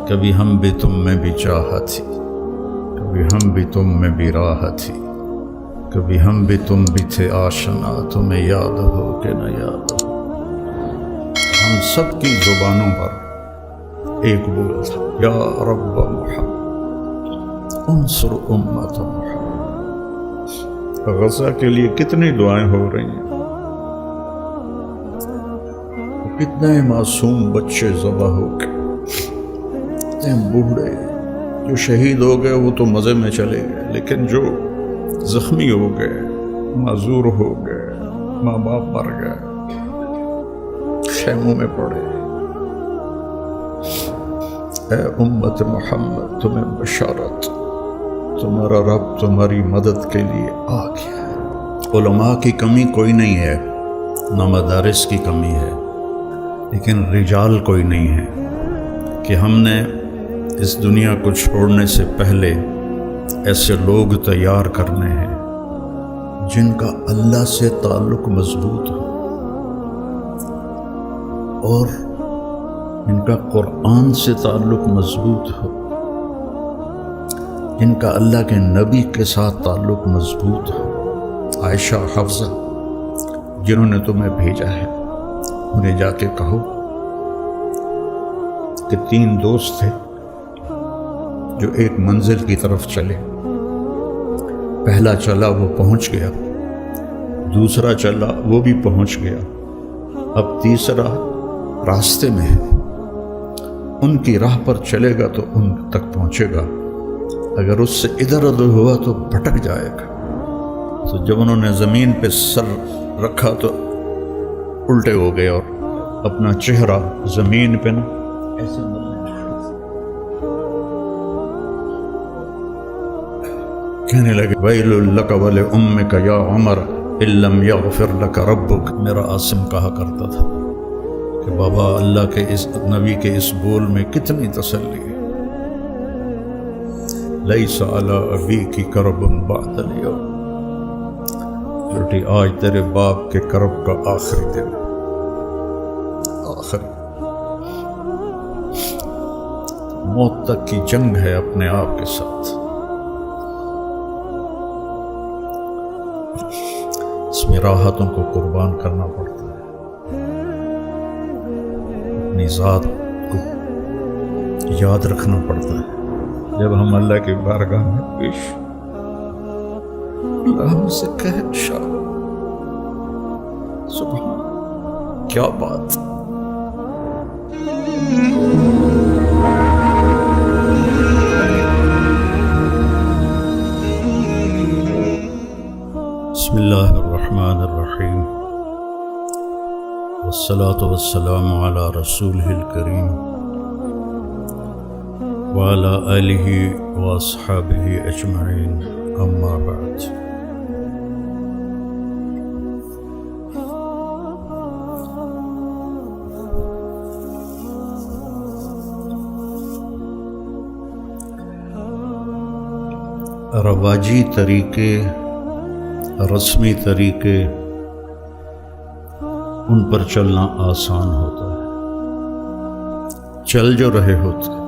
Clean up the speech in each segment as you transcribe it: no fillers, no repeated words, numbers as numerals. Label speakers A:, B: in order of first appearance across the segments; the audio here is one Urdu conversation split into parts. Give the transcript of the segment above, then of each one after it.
A: کبھی ہم بھی تم میں بھی چاہت تھی، کبھی ہم بھی تم میں بھی راحت تھی، کبھی ہم بھی تم بھی تھے آشنا، تمہیں یاد ہو کہ نہ یاد ہو۔ ہم سب کی زبانوں پر ایک بول تھا، یا رب محمد انصر امت محمد۔ غزہ کے لیے کتنی دعائیں ہو رہی ہیں، کتنے معصوم بچے ذبح ہو گئے، کتنے بوڑھے جو شہید ہو گئے وہ تو مزے میں چلے گئے، لیکن جو زخمی ہو گئے، معذور ہو گئے، ماں باپ مر گئے، خیموں میں پڑے۔ اے امت محمد تمہیں بشارت، تمہارا رب تمہاری مدد کے لیے آ گیا ہے۔ علماء کی کمی کوئی نہیں ہے، نہ مدارس کی کمی ہے، لیکن رجال کوئی نہیں ہے کہ ہم نے اس دنیا کو چھوڑنے سے پہلے ایسے لوگ تیار کرنے ہیں جن کا اللہ سے تعلق مضبوط ہو اور جن کا قرآن سے تعلق مضبوط ہو، جن کا اللہ کے نبی کے ساتھ تعلق مضبوط ہو۔ عائشہ، حفصہ جنہوں نے تمہیں بھیجا ہے، انہیں جا کے کہو کہ 3 دوست تھے جو ایک منزل کی طرف چلے، پہلا چلا وہ پہنچ گیا، دوسرا چلا وہ بھی پہنچ گیا، اب تیسرا راستے میں ہے، ان کی راہ پر چلے گا تو ان تک پہنچے گا، اگر اس سے ادھر ادھر ہوا تو بھٹک جائے گا۔ تو جب انہوں نے زمین پہ سر رکھا تو الٹے ہو گئے اور اپنا چہرہ زمین پہ نہ ایسے کہنے لگے، ویل لک ولامک یا عمر ان لم یغفر لک ربک۔ میرا عاصم کہا کرتا تھا کہ بابا، اللہ کے اس نبی کے اس بول میں کتنی تسلی ہے، لیس علی ابیک کرب بعد الیوم، بیٹی آج تیرے باپ کے کرب کا آخری دن، آخری موت تک کی جنگ ہے اپنے آپ کے ساتھ۔ اس میں راحتوں کو قربان کرنا پڑتا ہے، اپنی ذات کو یاد رکھنا پڑتا ہے۔ جب ہم اللہ کی بارگاہ میں پیش، اللہ ہم سے کہے سبحان، کیا بات۔ بسم اللہ الرحمن الرحیم، والصلاة والسلام علی رسولہ الکریم وعلی آلہ واصحابہ اجمعین، اما بعد۔ رواجی طریقے، رسمی طریقے، ان پر چلنا آسان ہوتا ہے، چل جو رہے ہوتے ہیں،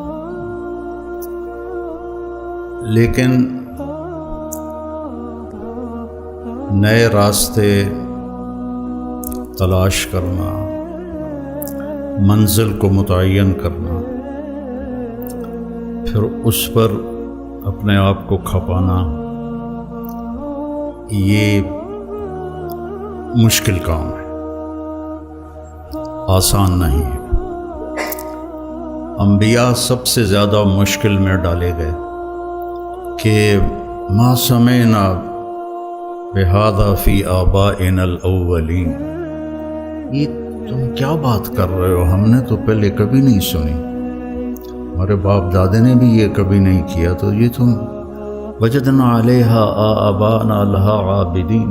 A: لیکن نئے راستے تلاش کرنا، منزل کو متعین کرنا، پھر اس پر اپنے آپ کو کھپانا، یہ مشکل کام ہے، آسان نہیں ہے۔ انبیاء سب سے زیادہ مشکل میں ڈالے گئے کہ ما سمعنا بہذا فی آبائنا الاولین، یہ تم کیا بات کر رہے ہو، ہم نے تو پہلے کبھی نہیں سنی، ہمارے باپ دادے نے بھی یہ کبھی نہیں کیا، تو یہ تم وجدنا علیہا آباءنا لہا عابدین،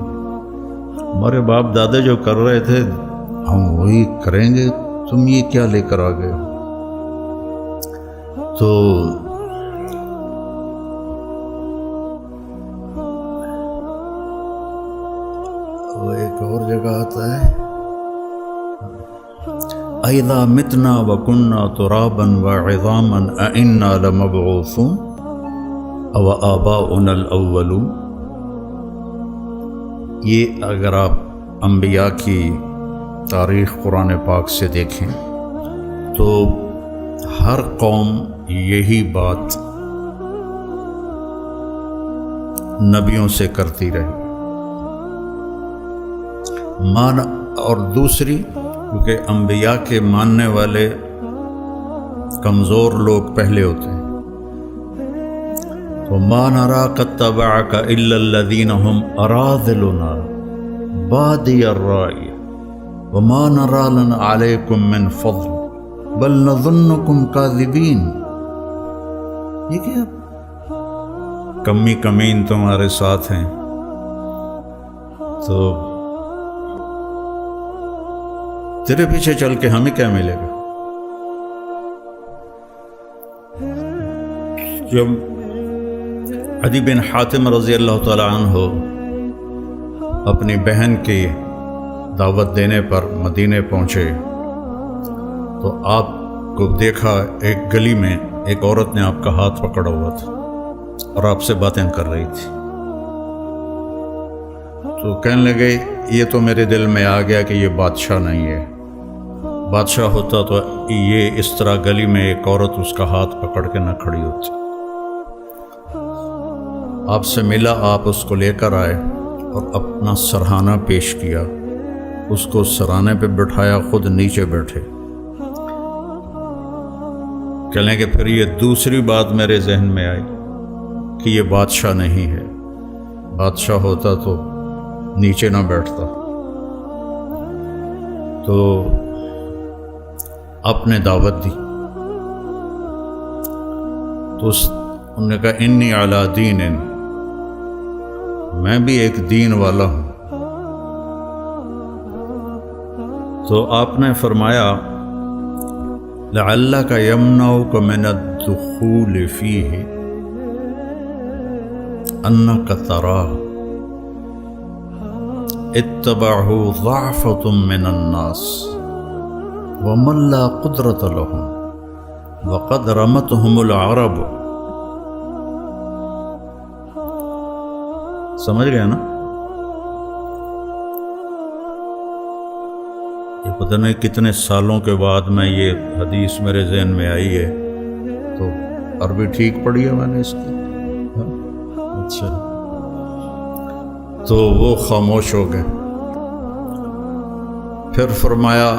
A: ہمارے باپ دادے جو کر رہے تھے ہم وہی کریں گے، تم یہ کیا لے کر آ گئے ہو۔ تو وہ ایک اور جگہ آتا ہے، اَإِذَا مِتْنَا وَكُنَّا تُرَابًا وَعِظَامًا أَإِنَّا لَمَبْعُوثُونَ أَوْ آبَاؤُنَا الْأَوَّلُونَ۔ یہ اگر آپ انبیاء کی تاریخ قرآن پاک سے دیکھیں تو ہر قوم یہی بات نبیوں سے کرتی رہی۔ اور دوسری، کیونکہ انبیاء کے ماننے والے کمزور لوگ پہلے ہوتے ہیں، وَمَا نَرَاكَ اتَّبَعَكَ إِلَّا الَّذِينَ هُمْ أَرَاذِلُنَا بَادِيَ الرَّأْيِ وَمَا نَرَىٰ لَنَا عَلَيْكُمْ مِنْ فَضْلٍ بَلْ نَظُنُّكُمْ كَاذِبِينَ۔ یہ کیا کمی کمین تمہارے ساتھ ہیں، تو تیرے پیچھے چل کے ہمیں کیا ملے گا؟ جب عدی بن حاتم رضی اللہ تعالیٰ عنہ اپنی بہن کی دعوت دینے پر مدینے پہنچے تو آپ کو دیکھا ایک گلی میں ایک عورت نے آپ کا ہاتھ پکڑا ہوا تھا اور آپ سے باتیں کر رہی تھی، تو کہنے لگے یہ تو میرے دل میں آ گیا کہ یہ بادشاہ نہیں ہے، بادشاہ ہوتا تو یہ اس طرح گلی میں ایک عورت اس کا ہاتھ پکڑ کے نہ کھڑی ہوتی۔ آپ سے ملا، آپ اس کو لے کر آئے اور اپنا سرہانہ پیش کیا، اس کو سرانے پہ بٹھایا، خود نیچے بیٹھے۔ کہنے کہ پھر یہ دوسری بات میرے ذہن میں آئی کہ یہ بادشاہ نہیں ہے، بادشاہ ہوتا تو نیچے نہ بیٹھتا۔ تو آپ نے دعوت دی تو انہوں نے کہا انی علی دین، میں بھی ایک دین والا ہوں۔ تو آپ نے فرمایا لعلک یمنعک من الدخول فیہ انک تراہ اتبعہ ضعفۃ من الناس ومن لا قدرۃ لهم وقد رمتهم العرب۔ سمجھ گیا نا؟ یہ پتہ نہیں کتنے سالوں کے بعد میں یہ حدیث میرے ذہن میں آئی ہے، تو عربی ٹھیک پڑھی ہے میں نے اس کی۔ اچھا، تو وہ خاموش ہو گئے۔ پھر فرمایا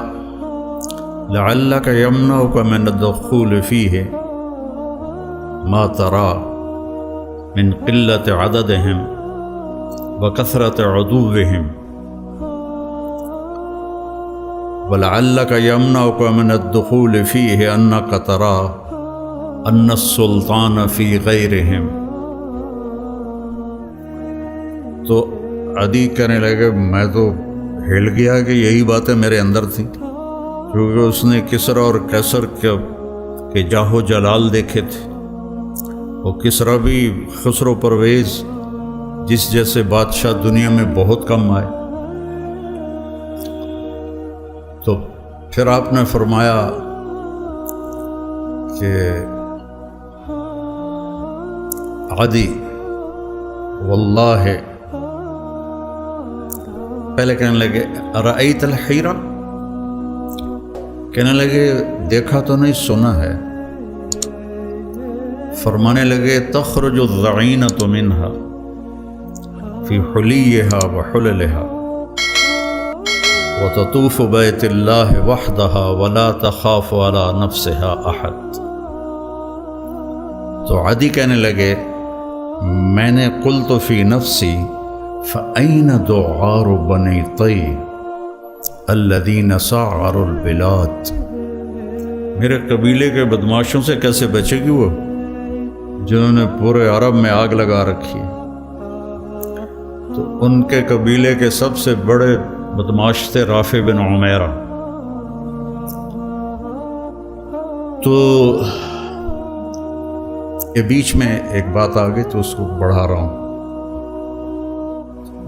A: لعلک یمنعک من الدخول فیہ ما ترى من قلة عددهم وكثرة عدوهم ولعلك يمنعك من الدخول فيه أنك ترى أن السلطان في غيرهم۔ تو عدی کہنے لگے میں تو ہل گیا کہ یہی باتیں میرے اندر تھیں، کیونکہ اس نے کسریٰ اور قیصر کے جاہ و جلال دیکھے تھے، وہ کسریٰ بھی خسرو پرویز جس جیسے بادشاہ دنیا میں بہت کم آئے۔ تو پھر آپ نے فرمایا کہ عدی واللہ، پہلے کہنے لگے ارأیت الحیرہ، کہنے لگے دیکھا تو نہیں سنا ہے۔ فرمانے لگے تخرج الضعینۃ منہا فی حلیہا وحللہا وتطوف بیت اللہ وحدہا ولا تخاف علی نفسہا احد۔ تو عدی کہنے لگے میں نے قلت فی نفسی فأین دعار بنی طی الذین سعروا البلاد، میرے قبیلے کے بدماشوں سے کیسے بچے گی وہ جنہوں نے پورے عرب میں آگ لگا رکھی ہے؟ تو ان کے قبیلے کے سب سے بڑے بدماش تھے رافع بن عمیرہ۔ تو یہ بیچ میں ایک بات آ گئی تو اس کو بڑھا رہا ہوں۔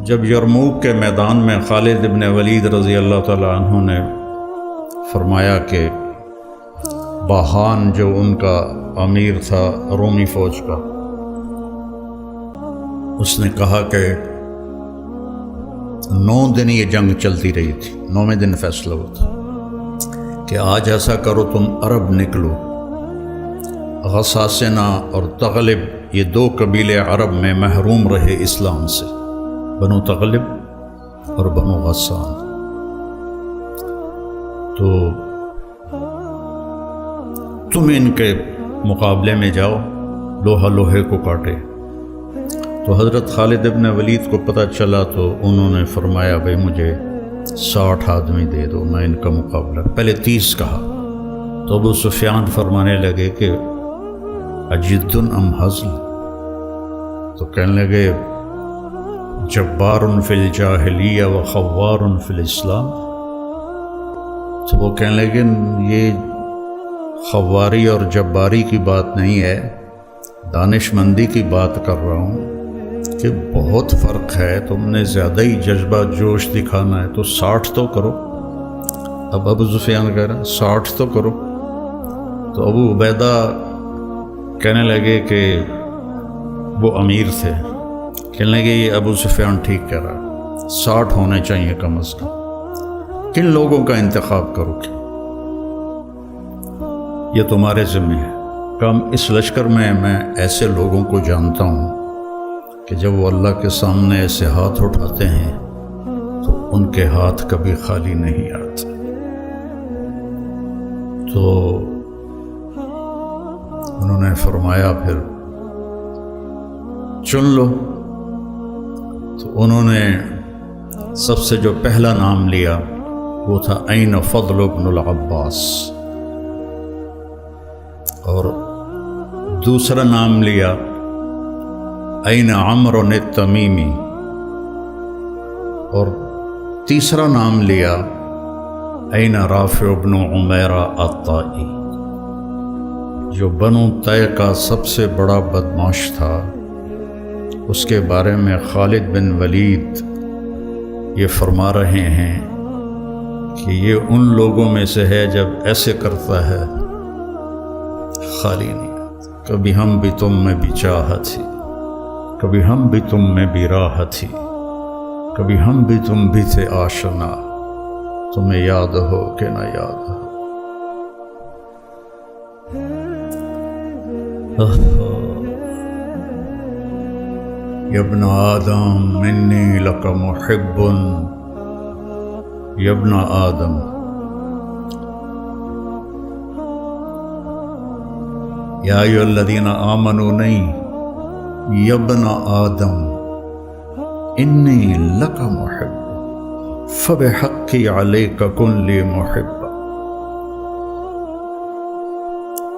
A: جب یرموک کے میدان میں خالد بن ولید رضی اللہ تعالیٰ عنہ نے فرمایا کہ باہان جو ان کا امیر تھا رومی فوج کا، اس نے کہا کہ 9 دن یہ جنگ چلتی رہی تھی، 9ویں دن فیصلہ ہوا تھا کہ آج ایسا کرو تم عرب نکلو، غساسنہ اور تغلب یہ 2 قبیلے عرب میں محروم رہے اسلام سے، بنو تغلب اور بنو غسان، تو تم ان کے مقابلے میں جاؤ، لوہا لوہے کو کاٹے۔ تو حضرت خالد ابن ولید کو پتہ چلا تو انہوں نے فرمایا بھائی مجھے 60 آدمی دے دو، میں ان کا مقابلہ، پہلے 30 کہا تو ابو سفیان فرمانے لگے کہ اجد ام حزل، تو کہنے لگے جبار فی الجاہلیہ و خوار فی الاسلام، تو وہ کہنے لگے یہ خواری اور جباری کی بات نہیں ہے، دانش مندی کی بات کر رہا ہوں کہ بہت فرق ہے، تم نے زیادہ ہی جذبہ جوش دکھانا ہے تو 60 تو کرو۔ اب ابو سفیان کہہ رہا 60 تو کرو، تو ابو عبیدہ کہنے لگے کہ وہ امیر تھے، کہنے لگے یہ ابو سفیان ٹھیک کہہ رہا، 60 ہونے چاہیے کم از کم، کن لوگوں کا انتخاب کرو گے؟ یہ تمہارے ذمہ ہے۔ کم اس لشکر میں ایسے لوگوں کو جانتا ہوں کہ جب وہ اللہ کے سامنے ایسے ہاتھ اٹھاتے ہیں تو ان کے ہاتھ کبھی خالی نہیں آتے۔ تو انہوں نے فرمایا پھر چن لو، تو انہوں نے سب سے جو پہلا نام لیا وہ تھا این فضل بن العباس، اور دوسرا نام لیا این عمرو التمیمی، اور تیسرا نام لیا این رافع بن عمیرہ الطائی، جو بنو طے کا سب سے بڑا بدمعاش تھا۔ اس کے بارے میں خالد بن ولید یہ فرما رہے ہیں کہ یہ ان لوگوں میں سے ہے جب ایسے کرتا ہے خالی نہیں آتا، کبھی ہم بھی تم میں بھی چاہت تھی، کبھی ہم بھی تم میں بھی راہ تھی، کبھی ہم بھی تم بھی تھے آشنا، تمہیں یاد ہو کہ نہ یاد ہو۔ یا ابن آدم منی لک محب، یا ابن آدم، یا ایھا الذین آمنوا نہیں، یا ابن آدم انی لک محب فبحقی علیک کن لی محب۔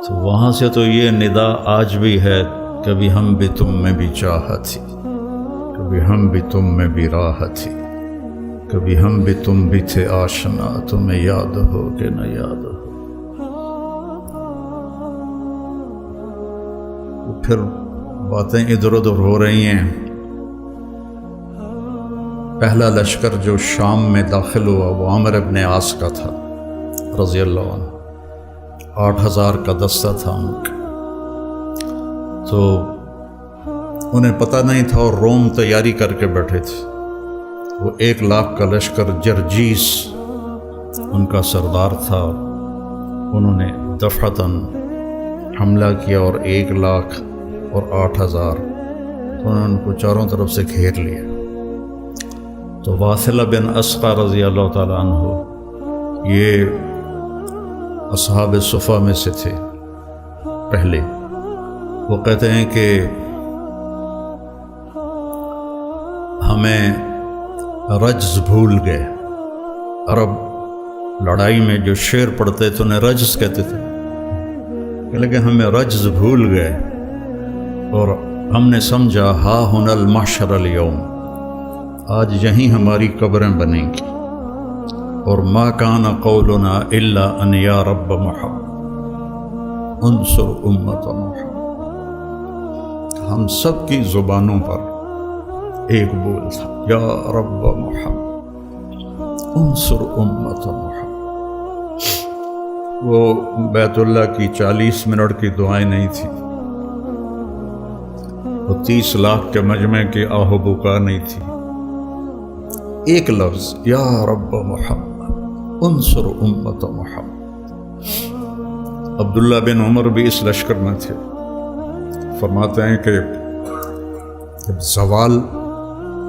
A: تو وہاں سے تو یہ ندا آج بھی ہے، کبھی ہم بھی تم میں بھی چاہت تھی، کبھی ہم بھی تم میں بھی راہ تھی، کبھی ہم بھی تم بھی تھے آشنا، تمہیں یاد ہو کہ نہ یاد ہو۔ پھر باتیں ادھر ادھر ہو رہی ہیں۔ پہلا لشکر جو شام میں داخل ہوا وہ عامر ابن عاص کا تھا رضی اللہ عنہ، 8000 کا دستہ تھا ان کا۔ تو انہیں پتہ نہیں تھا اور روم تیاری کر کے بیٹھے تھے۔ وہ 1 لاکھ کا لشکر جرجیس ان کا سردار تھا، انہوں نے دفعتاً حملہ کیا اور 1 لاکھ اور 8000، تو انہوں نے ان کو چاروں طرف سے گھیر لیا۔ تو واثلہ بن اسقع رضی اللہ تعالیٰ عنہ یہ اصحاب صفا میں سے تھے پہلے، وہ کہتے ہیں کہ ہمیں رجز بھول گئے۔ عرب لڑائی میں جو شعر پڑھتے تھے انہیں رجز کہتے تھے، لیکن ہمیں رجز بھول گئے اور ہم نے سمجھا ہا ہن المحشر اليوم، آج یہیں ہماری قبریں بنیں گی، اور ما کان قولنا الا ان یا رب محمد انصر امت محمد، ہم سب کی زبانوں پر ایک بول تھا، یا رب محمد انصر امت محمد۔ وہ بیت اللہ کی 40 منٹ کی دعائیں نہیں تھیں، وہ 30 لاکھ کے مجمع کی آہ و بکا نہیں تھی. ایک لفظ یا رب محمد انصر امت محمد. عبداللہ بن عمر بھی اس لشکر میں تھے. فرماتے ہیں کہ جب زوال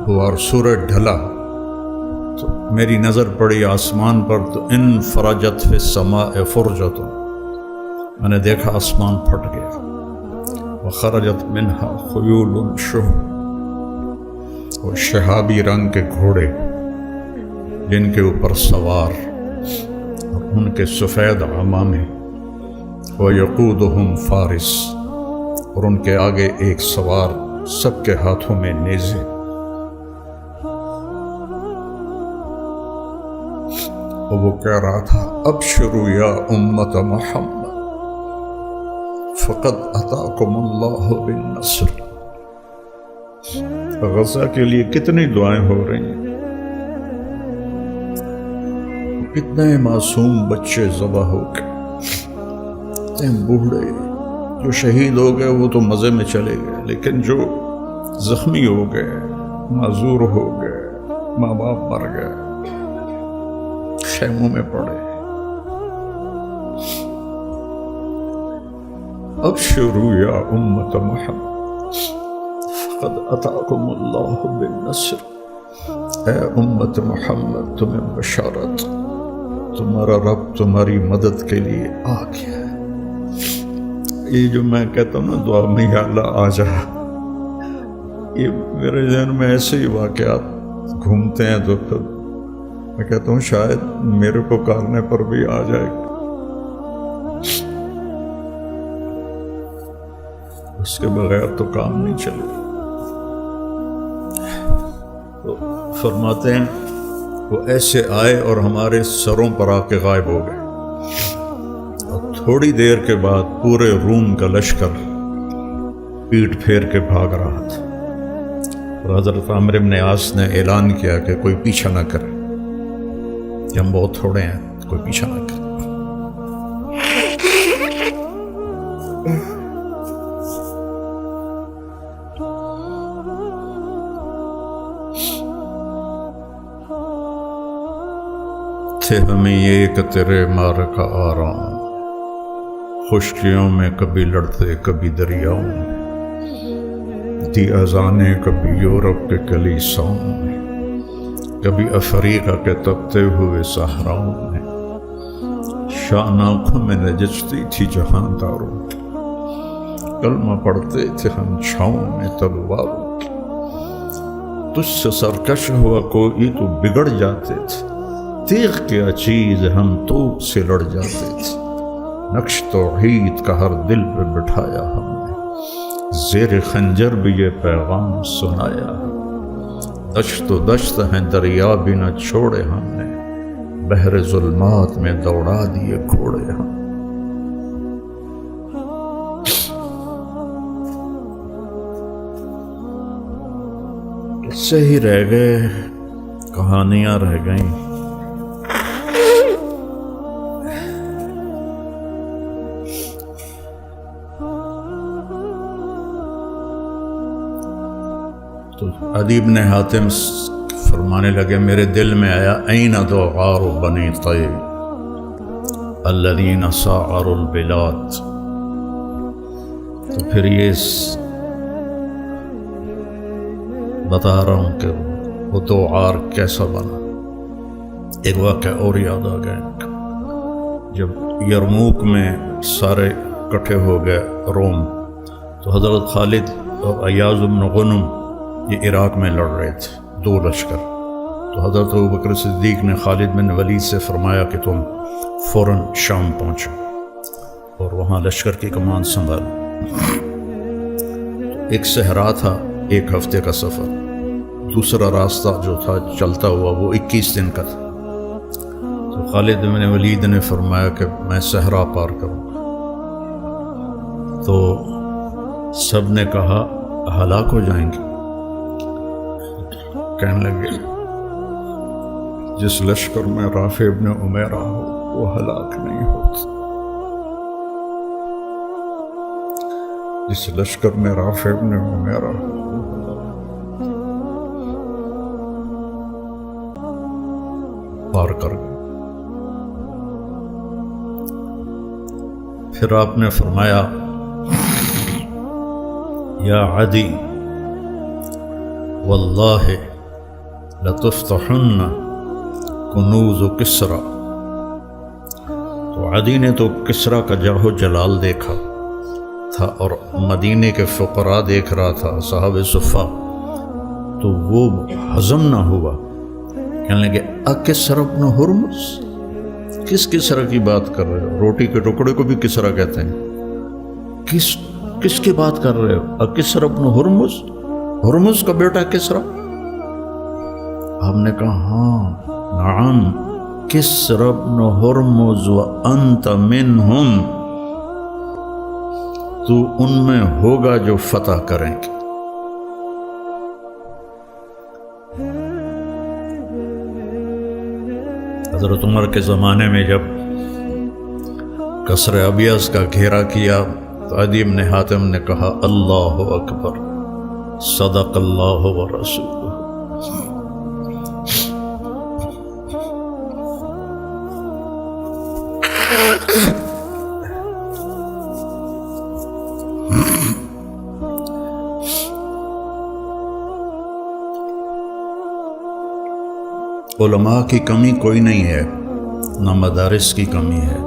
A: ہوا اور سورج ڈھلا تو میری نظر پڑی آسمان پر، تو ان فرجت فی السماء فرجت، میں نے دیکھا آسمان پھٹ گیا. وخرجت منہا خیول شہب، اور شہابی رنگ کے گھوڑے جن کے اوپر سوار اور ان کے سفید عمامے، وَيَقُودُهُمْ فارس، اور ان کے آگے ایک سوار، سب کے ہاتھوں میں نیزے. اور وہ کہہ رہا تھا ابشروا یا امت محمد فقد اتاکم اللہ بالنصر. غزہ کے لیے کتنی دعائیں ہو رہی ہیں، کتنے معصوم بچے ذبح ہو گئے، بوڑھے جو شہید ہو گئے وہ تو مزے میں چلے گئے، لیکن جو زخمی ہو گئے، معذور ہو گئے، ماں باپ مر گئے، خیموں میں پڑے. ابشروا یا امت محمد فقد اتاکم اللہ بالنصر. اے امت محمد تمہیں بشارت، تمہارا رب تمہاری مدد کے لیے آ گیا ہے. یہ جو میں کہتا ہوں نا دعا میں یا اللہ آ جا، یہ میرے ذہن میں ایسے ہی واقعات گھومتے ہیں، تو پھر میں کہتا ہوں شاید میرے پکارنے پر بھی آ جائے گا. اس کے بغیر تو کام نہیں چلے. تو فرماتے ہیں وہ ایسے آئے اور ہمارے سروں پر آ کے غائب ہو گئے. تھوڑی دیر کے بعد پورے روم کا لشکر پیٹ پھیر کے بھاگ رہا تھا، اور حضرت عامر بن عاص نے اعلان کیا کہ کوئی پیچھا نہ کرے، کہ ہم بہت تھوڑے ہیں، کوئی پیچھا نہ کرے. تھے ہمیں یہ کہ تیرے مار کا آرام، خشکیوں میں کبھی لڑتے کبھی دریاؤں میں، دی اذانیں کبھی یورپ کے کلیساؤں میں، کبھی افریقہ کے تپتے ہوئے صحراؤں میں. شان آنکھوں میں نجچتی تھی جہاں داروں کی، کلمہ پڑھتے تھے ہم چھاؤں میں تلواروں کی. تجھ سے سرکش ہوا کوئی تو بگڑ جاتے تھے، تیغ کیا چیز ہم توپ سے لڑ جاتے تھے. نقش توحید کا ہر دل پہ بٹھایا ہم نے، زیر خنجر بھی یہ پیغام سنایا. دشت و دشت ہیں دریا بھی نہ چھوڑے ہم نے، بحر ظلمات میں دوڑا دیے گھوڑے ہم. سے ہی رہ گئے، کہانیاں رہ گئیں. تو عدی بن حاتم فرمانے لگے میرے دل میں آیا این دوغار بنی طیب الذین ساعروا البلاد. تو پھر یہ بتا رہا ہوں کہ وہ دوغار کیسا بنا. ایک واقعہ اور یاد آ گیا، جب یرموک میں سارے اکٹھے ہو گئے روم، تو حضرت خالد اور ایاز بن غنم یہ عراق میں لڑ رہے تھے، دو لشکر. تو حضرت ابوبکر صدیق نے خالد بن ولید سے فرمایا کہ تم فوراً شام پہنچو اور وہاں لشکر کی کمان سنبھالو. ایک صحرا تھا، 1 ہفتے کا سفر. دوسرا راستہ جو تھا چلتا ہوا وہ 21 دن کا تھا. تو خالد بن ولید نے فرمایا کہ میں صحرا پار کروں گا. تو سب نے کہا ہلاک ہو جائیں گے. کہنے لگے جس لشکر میں رافع ابن عمیرہ ہو وہ ہلاک نہیں ہوتا. جس لشکر میں رافع ابن عمیرہ پار کر گئے۔ پھر آپ نے فرمایا یا عدی واللہ لتفتحن کنوز کسریٰ۔ تو عدی نے تو کسریٰ کا جاہ و جلال دیکھا تھا اور مدینے کے فقراء دیکھ رہا تھا، صحاب صفہ، تو وہ ہضم نہ ہوا، کہنے لگے اکسریٰ بن ہرمز، کس کسریٰ کی بات کر رہے ہو؟ روٹی کے ٹکڑے کو بھی کسریٰ کہتے ہیں، کس کی بات کر رہے ہو؟ اکسریٰ بن ہرمز، ہرمز کا بیٹا کسریٰ؟ آپ نے کہا ہاں نعم کسریٰ بن ہرمز وانت منہم، تو ان میں ہوگا جو فتح کریں گے۔ حضرت عمر کے زمانے میں جب قصر ابیض کا گھیرا کیا تو عدی بن حاتم نے کہا اللہ اکبر صدق اللہ ورسولہ۔ علماء کی کمی کوئی نہیں ہے، نہ مدارس کی کمی ہے،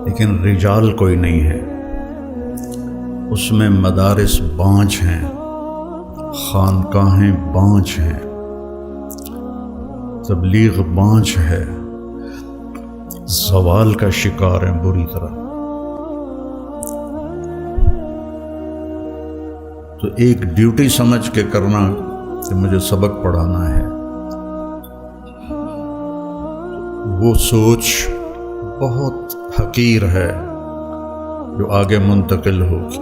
A: لیکن رجال کوئی نہیں ہے۔ اس میں مدارس بانجھ ہیں، خانقاہیں بانجھ ہیں، تبلیغ بانجھ ہے، زوال کا شکار ہیں بری طرح۔ تو ایک ڈیوٹی سمجھ کے کرنا کہ مجھے سبق پڑھانا ہے، وہ سوچ بہت حقیر ہے جو آگے منتقل ہوگی۔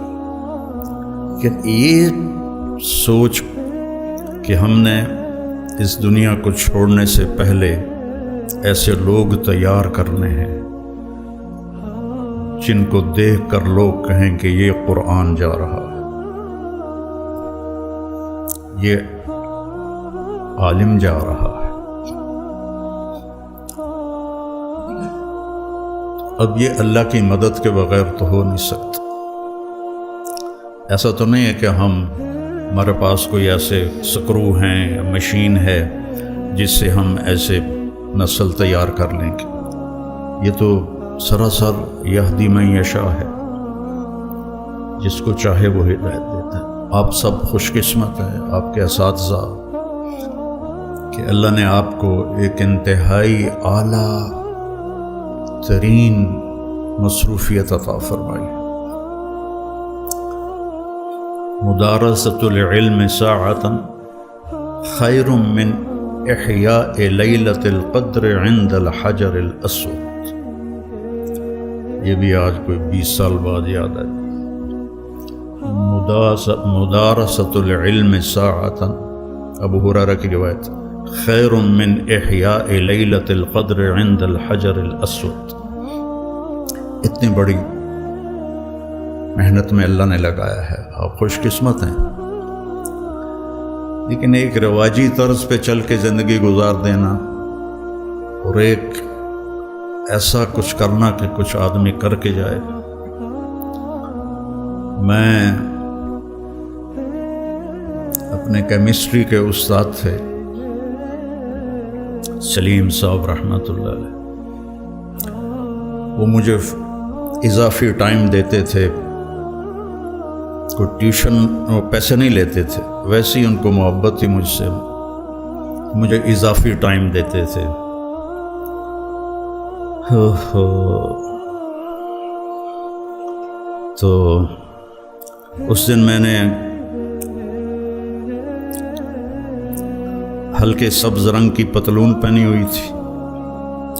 A: لیکن یہ سوچ کہ ہم نے اس دنیا کو چھوڑنے سے پہلے ایسے لوگ تیار کرنے ہیں جن کو دیکھ کر لوگ کہیں کہ یہ قرآن جا رہا ہے، یہ عالم جا رہا ہے۔ اب یہ اللہ کی مدد کے بغیر تو ہو نہیں سکتا۔ ایسا تو نہیں ہے کہ ہمارے پاس کوئی ایسے سکرو ہیں یا مشین ہے جس سے ہم ایسے نسل تیار کر لیں گے۔ یہ تو سراسر یہدی من یشاء ہے، جس کو چاہے وہ ہدایت دیتا ہے۔ آپ سب خوش قسمت ہیں، آپ کے اساتذہ، کہ اللہ نے آپ کو ایک انتہائی اعلیٰ ترین مصروفیت عطا فرمائی۔ مدارست العلم ساعۃ خیر من احیاء لیلۃ القدر عند الحجر الاسود۔ یہ بھی آج کوئی 20 سال بعد یاد آئی۔ مدارست العلم ساعۃ، ابو ہریرہ کی روایت، خیر من احیاء لیلۃ القدر عند الحجر الاسود۔ اتنی بڑی محنت میں اللہ نے لگایا ہے، آپ خوش قسمت ہیں۔ لیکن ایک رواجی طرز پہ چل کے زندگی گزار دینا اور ایک ایسا کچھ کرنا کہ کچھ آدمی کر کے جائے۔ میں اپنے کیمسٹری کے استاد تھے سلیم صاحب رحمۃ اللہ علیہ، وہ مجھے اضافی ٹائم دیتے تھے، کوئی ٹیوشن وہ پیسے نہیں لیتے تھے، ویسے ہی ان کو محبت تھی مجھ سے، مجھے اضافی ٹائم دیتے تھے۔ تو اس دن میں نے ہلکے سبز رنگ کی پتلون پہنی ہوئی تھی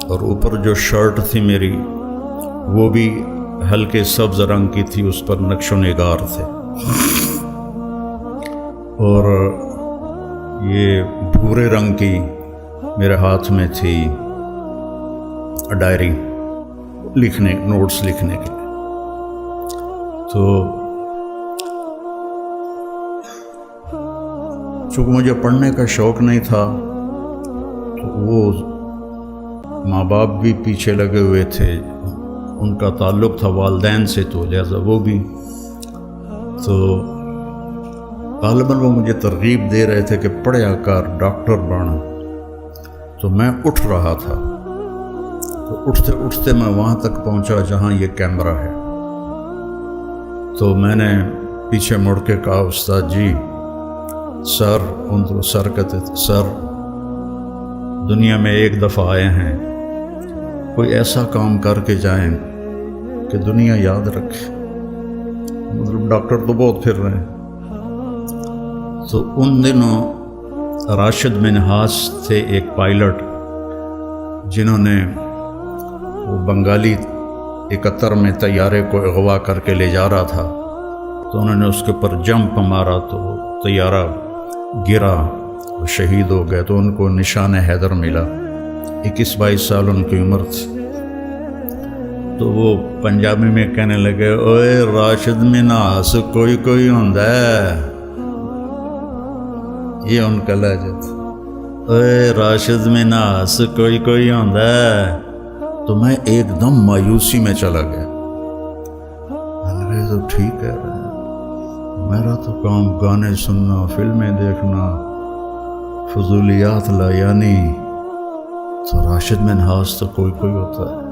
A: اور اوپر جو شرٹ تھی میری وہ بھی ہلکے سبز رنگ کی تھی، اس پر نقش و نگار تھے، اور یہ بھورے رنگ کی میرے ہاتھ میں تھی ڈائری لکھنے، نوٹس لکھنے کے لیے۔ تو چونکہ مجھے پڑھنے کا شوق نہیں تھا تو وہ ماں باپ بھی پیچھے لگے ہوئے تھے، ان کا تعلق تھا والدین سے، تو لہذا وہ بھی، تو غالباً وہ مجھے ترغیب دے رہے تھے کہ پڑھیا کر، ڈاکٹر بن۔ تو میں اٹھ رہا تھا، تو اٹھتے اٹھتے میں وہاں تک پہنچا جہاں یہ کیمرہ ہے۔ تو میں نے پیچھے مڑ کے کہا استاد جی سر، ان کو سر کہتے تھے، سر دنیا میں ایک دفعہ آئے ہیں، کوئی ایسا کام کر کے جائیں کہ دنیا یاد رکھے۔ مطلب ڈاکٹر تو بہت پھر رہے ہیں۔ تو ان دنوں راشد منہاس تھے ایک پائلٹ، جنہوں نے وہ بنگالی 71 میں طیارے کو اغوا کر کے لے جا رہا تھا، تو انہوں نے اس کے اوپر جمپ مارا تو طیارہ گرا، وہ شہید ہو گئے، تو ان کو نشان حیدر ملا۔ 21-22 سال ان کی عمر تھی۔ تو وہ پنجابی میں کہنے لگے، اوے راشد منہاس کوئی کوئی ہوندا ہے، یہ ان کا لہجہ تھا، اوے راشد منہاس کوئی کوئی ہوندا ہے۔ تو میں ایک دم مایوسی میں چلا گیا۔ میں نے کہا تو ٹھیک ہے، میرا تو کام گانے سننا، فلمیں دیکھنا، فضولیات لا یعنی، تو راشد منہاس تو کوئی کوئی ہوتا ہے۔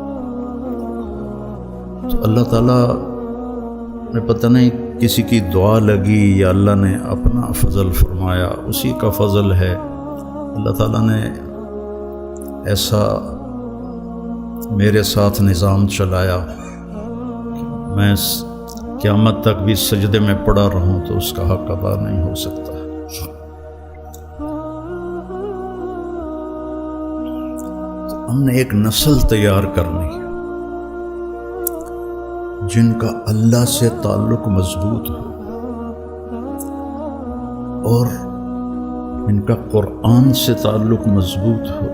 A: تو اللہ تعالیٰ نے پتہ نہیں کسی کی دعا لگی یا اللہ نے اپنا فضل فرمایا، اسی کا فضل ہے۔ اللہ تعالیٰ نے ایسا میرے ساتھ نظام چلایا کہ میں قیامت تک بھی سجدے میں پڑا رہوں تو اس کا حق ادا نہیں ہو سکتا۔ تو ہم نے ایک نسل تیار کرنی ہے جن کا اللہ سے تعلق مضبوط ہو اور ان کا قرآن سے تعلق مضبوط ہو،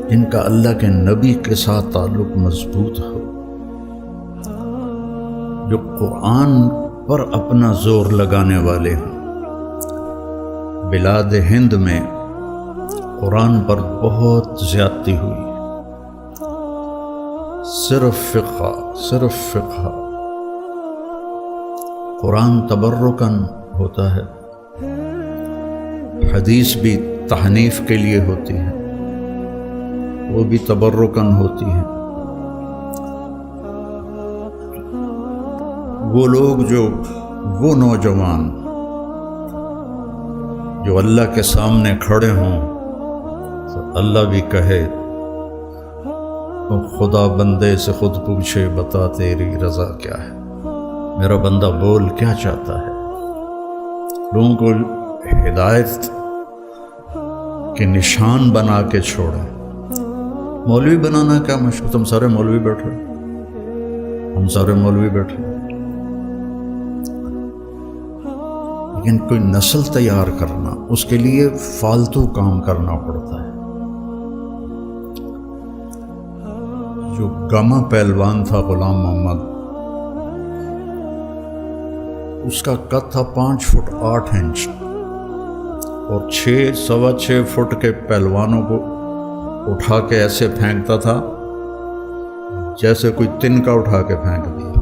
A: جن کا اللہ کے نبی کے ساتھ تعلق مضبوط ہو، جو قرآن پر اپنا زور لگانے والے ہوں۔ بلاد ہند میں قرآن پر بہت زیادتی ہوئی، صرف فقہ۔ قرآن تبرکاً ہوتا ہے، حدیث بھی تحنیف کے لیے ہوتی ہے، وہ بھی تبرکاً ہوتی ہے۔ وہ لوگ وہ نوجوان جو اللہ کے سامنے کھڑے ہوں تو اللہ بھی کہے تو خدا بندے سے خود پوچھے، بتا تیری رضا کیا ہے، میرا بندہ بول کیا چاہتا ہے۔ لوگوں کو ہدایت کے نشان بنا کے چھوڑے۔ مولوی بنانا کیا مشکل، تم سارے مولوی بیٹھے، ہم سارے مولوی بیٹھے، لیکن کوئی نسل تیار کرنا، اس کے لیے فالتو کام کرنا پڑتا ہے۔ جو گاما پہلوان تھا غلام محمد، اس کا قد تھا 5 فٹ 8 انچ، اور 6.25 فٹ کے پہلوانوں کو اٹھا کے ایسے پھینکتا تھا جیسے کوئی تنکا اٹھا کے پھینک دیا۔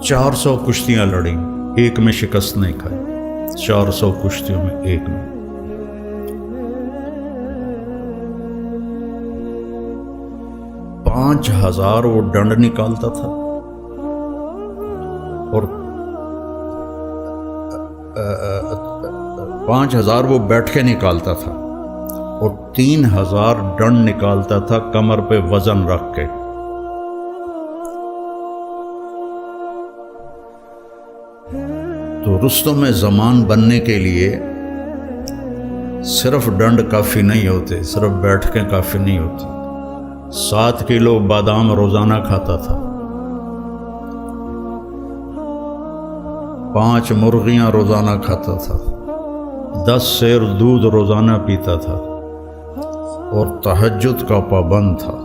A: 400 کشتیاں لڑیں، ایک میں شکست نہیں کھائی، 400 کشتیوں میں ایک میں۔ 5000 وہ ڈنڈ نکالتا تھا، اور 5000 وہ بیٹھ کے نکالتا تھا، اور 3000 ڈنڈ نکالتا تھا کمر پہ وزن رکھ کے۔ تو رستم زمان بننے کے لیے صرف ڈنڈ کافی نہیں ہوتے، صرف بیٹھ کے کافی نہیں ہوتی۔ 7 کلو بادام روزانہ کھاتا تھا، 5 مرغیاں روزانہ کھاتا تھا، 10 سیر دودھ روزانہ پیتا تھا، اور تہجد کا پابند تھا،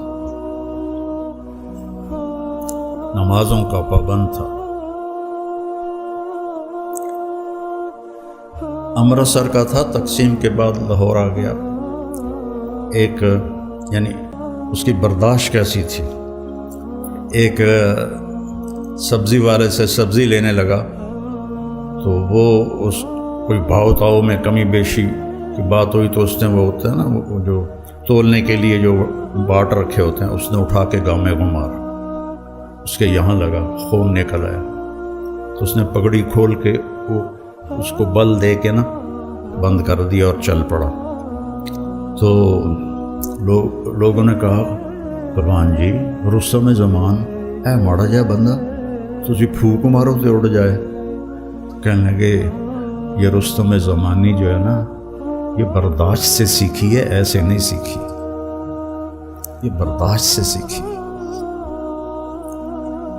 A: نمازوں کا پابند تھا۔ امرتسر کا تھا، تقسیم کے بعد لاہور آ گیا۔ ایک یعنی اس کی برداشت کیسی تھی، ایک سبزی والے سے سبزی لینے لگا تو وہ اس کوئی بھاؤ تاؤ میں کمی بیشی کی بات ہوئی تو اس نے وہ ہوتا ہے نا وہ جو تولنے کے لیے جو باٹ رکھے ہوتے ہیں اس نے اٹھا کے گاؤں میں گھمارا، اس کے یہاں لگا، خون نکل آیا تو اس نے پگڑی کھول کے وہ اس کو بل دے کے نا بند کر دیا اور چل پڑا۔ تو لوگوں نے کہا قربان جی رستم زمان اے ماڑا جا بندہ تسی پھوک مارو تو اڑ جائے۔ کہنے لگے یہ رستم زمانی جو ہے نا یہ برداشت سے سیکھی ہے، ایسے نہیں سیکھی، یہ برداشت سے سیکھی۔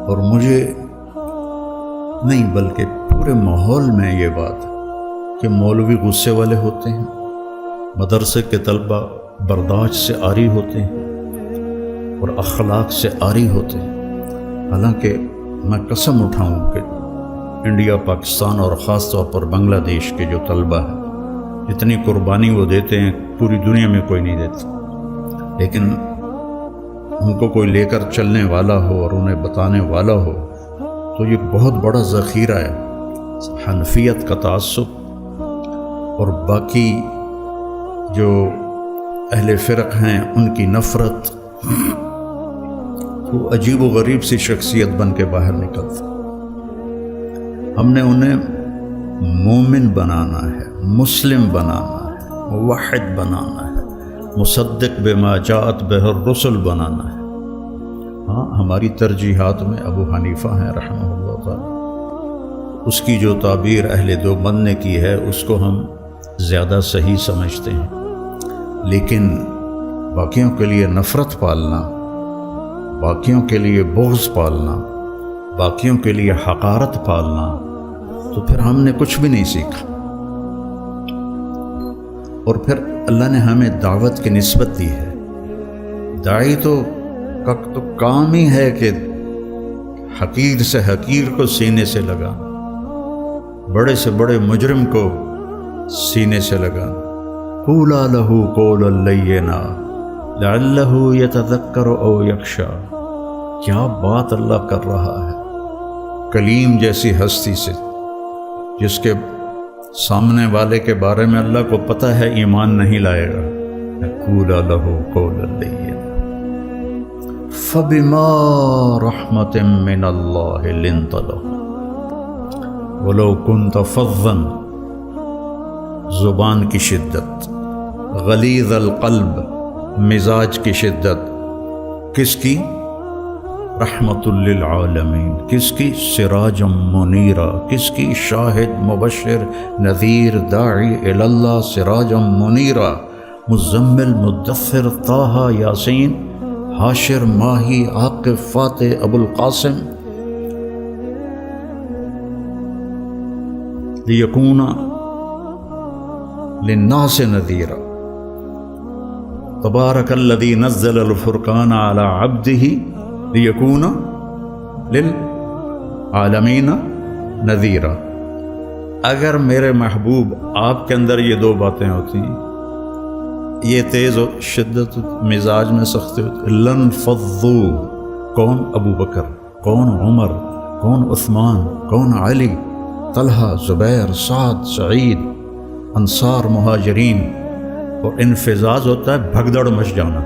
A: اور مجھے نہیں بلکہ پورے ماحول میں یہ بات کہ مولوی غصے والے ہوتے ہیں، مدرسے کے طلبہ برداشت سے عاری ہوتے ہیں اور اخلاق سے عاری ہوتے ہیں۔ حالانکہ میں قسم اٹھاؤں کہ انڈیا، پاکستان اور خاص طور پر بنگلہ دیش کے جو طلبہ ہیں جتنی قربانی وہ دیتے ہیں پوری دنیا میں کوئی نہیں دیتا، لیکن ان کو کوئی لے کر چلنے والا ہو اور انہیں بتانے والا ہو تو یہ بہت بڑا ذخیرہ ہے۔ حنفیت کا تعصب اور باقی جو اہل فرق ہیں ان کی نفرت، وہ عجیب و غریب سی شخصیت بن کے باہر نکلتی۔ ہم نے انہیں مومن بنانا ہے، مسلم بنانا ہے، موحد بنانا ہے، مصدق بما جاءت بہ الرسل بنانا ہے۔ ہاں ہماری ترجیحات میں ابو حنیفہ ہیں رحمہ اللہ تعالی، اس کی جو تعبیر اہل دیوبند نے کی ہے اس کو ہم زیادہ صحیح سمجھتے ہیں، لیکن باقیوں کے لیے نفرت پالنا، باقیوں کے لیے بغض پالنا، باقیوں کے لیے حقارت پالنا، تو پھر ہم نے کچھ بھی نہیں سیکھا۔ اور پھر اللہ نے ہمیں دعوت کی نسبت دی ہے۔ داعی تو کام ہی ہے کہ حقیر سے حقیر کو سینے سے لگا، بڑے سے بڑے مجرم کو سینے سے لگا۔ قولا لہ قولا لینا لعلہ یتذکر او یخشی۔ کیا بات اللہ کر رہا ہے کلیم جیسی ہستی سے، جس کے سامنے والے کے بارے میں اللہ کو پتہ ہے ایمان نہیں لائے گا۔ قولا لہ قولا لینا فبما رحمت من اللہ لنت لهم ولو كنت فظا، زبان کی شدت، غلیظ القلب، مزاج کی شدت، کس کی؟ رحمت للعالمین، کس کی؟ سراجا منیرا، کس کی؟ شاہد مبشر نذیر داعی الی اللہ، سراجا منیرا، مزمل مدثر طٰہٰ یاسین، حاشر ماہی عاقب فاتح ابو القاسم، لیکون للناس نذیرا، تبارک الذی نزل الفرقان علی عبدہ لیکون للعالمین نذیرا۔ اگر میرے محبوب آپ کے اندر یہ دو باتیں ہوتی ہیں، یہ تیز و شدت مزاج میں سختی ہوتی، لنفضوا، کون؟ ابو بکر، کون؟ عمر، کون؟ عثمان، کون؟ علی، طلحہ، زبیر، سعد، سعید، انصار، مہاجرین۔ اور انفزاز ہوتا ہے بھگدڑ مچ جانا۔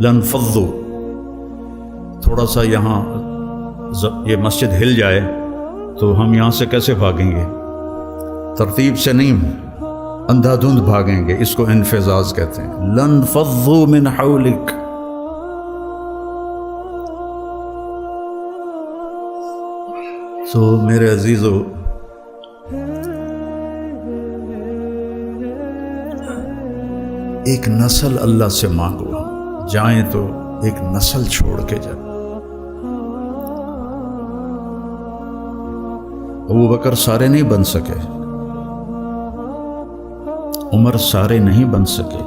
A: لنفضوا، تھوڑا سا یہاں یہ مسجد ہل جائے تو ہم یہاں سے کیسے بھاگیں گے؟ ترتیب سے نہیں، اندھا دھند بھاگیں گے، اس کو انفزاز کہتے ہیں۔ لنفضوا من حولک، تو میرے عزیزو، ایک نسل اللہ سے مانگو، جائیں تو ایک نسل چھوڑ کے جائیں۔ ابو بکر سارے نہیں بن سکے، عمر سارے نہیں بن سکے،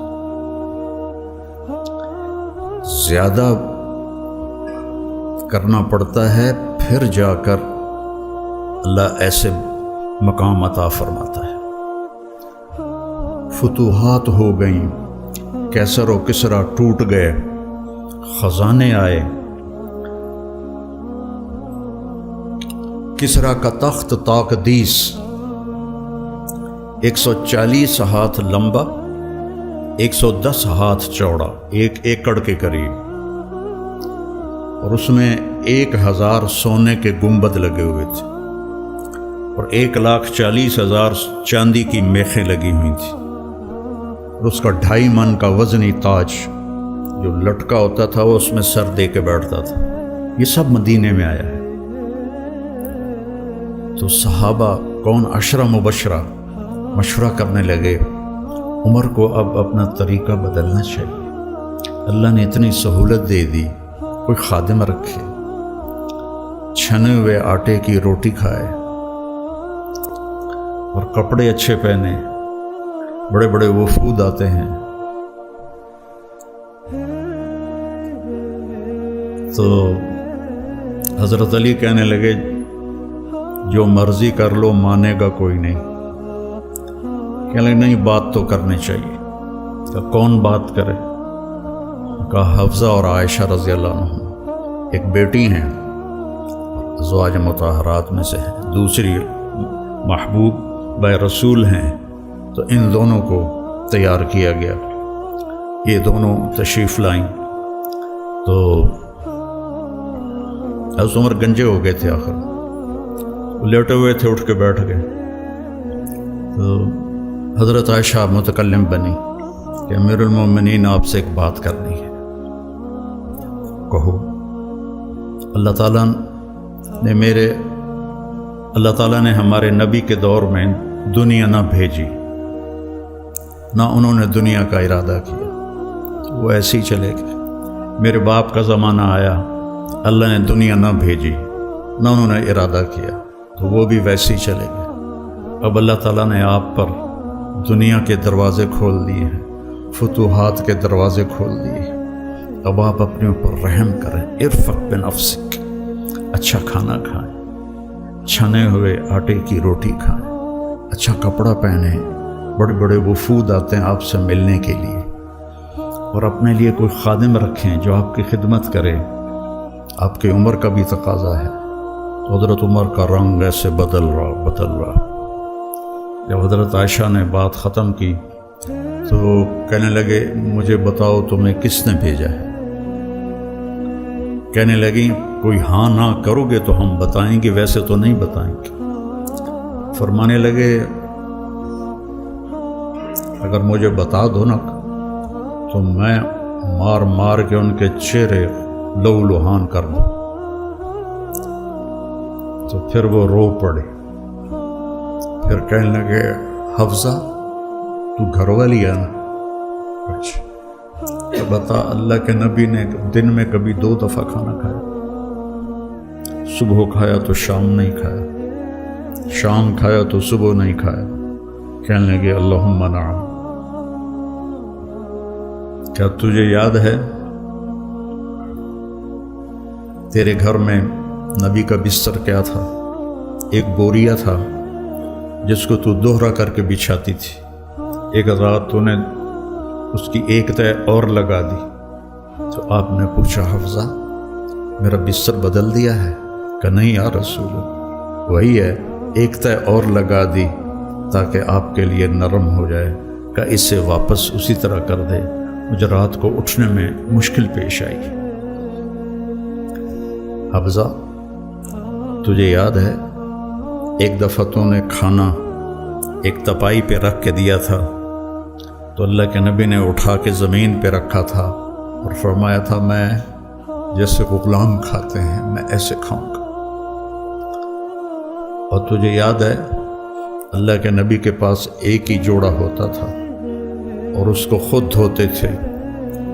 A: زیادہ کرنا پڑتا ہے، پھر جا کر اللہ ایسے مقام عطا فرماتا ہے۔ فتوحات ہو گئیں، کیسر و کسرا ٹوٹ گئے، خزانے آئے، کسرا کا تخت تاقدیس 140 ہاتھ لمبا، 110 ہاتھ چوڑا، 1 ایکڑ کے قریب، اور اس میں 1000 سونے کے گنبد لگے ہوئے تھے اور 1,40,000 چاندی کی میخیں لگی ہوئی تھیں، اور اس کا 2.5 من کا وزنی تاج جو لٹکا ہوتا تھا وہ اس میں سر دے کے بیٹھتا تھا۔ یہ سب مدینے میں آیا ہے۔ تو صحابہ کون 10 مبشرہ مشورہ کرنے لگے، عمر کو اب اپنا طریقہ بدلنا چاہیے، اللہ نے اتنی سہولت دے دی، کوئی خادم رکھے، چھنے ہوئے آٹے کی روٹی کھائے اور کپڑے اچھے پہنے، بڑے بڑے وفود آتے ہیں۔ تو حضرت علی کہنے لگے جو مرضی کر لو، مانے گا کوئی نہیں۔ کہنے لگے نہیں، بات تو کرنی چاہیے۔ تو کون بات کرے؟ کہا حفصہ اور عائشہ رضی اللہ عنہ، ایک بیٹی ہیں ازواج مطہرات میں سے ہیں، دوسری محبوب بے رسول ہیں، تو ان دونوں کو تیار کیا گیا۔ یہ دونوں تشریف لائیں تو حضرت عمر گنجے ہو گئے تھے، آخر لیٹے ہوئے تھے، اٹھ کے بیٹھ گئے۔ تو حضرت عائشہ متکلم بنی کہ امیر المومنین آپ سے ایک بات کرنی ہے، کہو۔ اللہ تعالیٰ نے ہمارے نبی کے دور میں دنیا نہ بھیجی، نہ انہوں نے دنیا کا ارادہ کیا، وہ ایسے ہی چلے گئے۔ میرے باپ کا زمانہ آیا، اللہ نے دنیا نہ بھیجی، نہ انہوں نے ارادہ کیا، تو وہ بھی ویسے ہی چلے گئے۔ اب اللہ تعالیٰ نے آپ پر دنیا کے دروازے کھول دیے ہیں، فتوحات کے دروازے کھول دیے ہیں، اب آپ اپنے اوپر رحم کریں۔ ارفق بنفسک، اچھا کھانا کھائیں، چھنے ہوئے آٹے کی روٹی کھائیں، اچھا کپڑا پہنیں، بڑے بڑے وفود آتے ہیں آپ سے ملنے کے لیے، اور اپنے لیے کوئی خادم رکھیں جو آپ کی خدمت کرے۔ آپ کی عمر کا بھی تقاضا ہے۔ حضرت عمر کا رنگ ایسے بدل رہا۔ جب حضرت عائشہ نے بات ختم کی تو کہنے لگے مجھے بتاؤ تمہیں کس نے بھیجا ہے؟ کہنے لگیں کوئی ہاں نہ کرو گے تو ہم بتائیں گے، ویسے تو نہیں بتائیں گے۔ فرمانے لگے اگر مجھے بتا دو نا تو میں مار مار کے ان کے چہرے لہو لہان کر دوں۔ تو پھر وہ رو پڑے، پھر کہنے لگے حفصہ تو گھر والی ہے نا؟ اچھا بتا، اللہ کے نبی نے دن میں کبھی 2 دفعہ کھانا کھایا؟ صبح کھایا تو شام نہیں کھایا، شام کھایا تو صبح نہیں کھایا۔ کہنے لگے اللہم نعم۔ کیا تجھے یاد ہے تیرے گھر میں نبی کا بستر کیا تھا؟ ایک بوریا تھا جس کو تو دوہرا کر کے بچھاتی تھی۔ ایک رات تو نے اس کی ایک تہہ اور لگا دی، تو آپ نے پوچھا حفصہ میرا بستر بدل دیا ہے؟ کہ نہیں یا رسول اللہ، وہی ہے، ایک تہہ اور لگا دی تاکہ آپ کے لیے نرم ہو جائے۔ کہ اسے واپس اسی طرح کر دے، مجھے رات کو اٹھنے میں مشکل پیش آئی۔ حفصہ تجھے یاد ہے ایک دفعہ تو نے کھانا ایک تپائی پہ رکھ کے دیا تھا، تو اللہ کے نبی نے اٹھا کے زمین پہ رکھا تھا اور فرمایا تھا میں جیسے غلام کھاتے ہیں میں ایسے کھاؤں گا۔ اور تجھے یاد ہے اللہ کے نبی کے پاس ایک ہی جوڑا ہوتا تھا اور اس کو خود دھوتے تھے،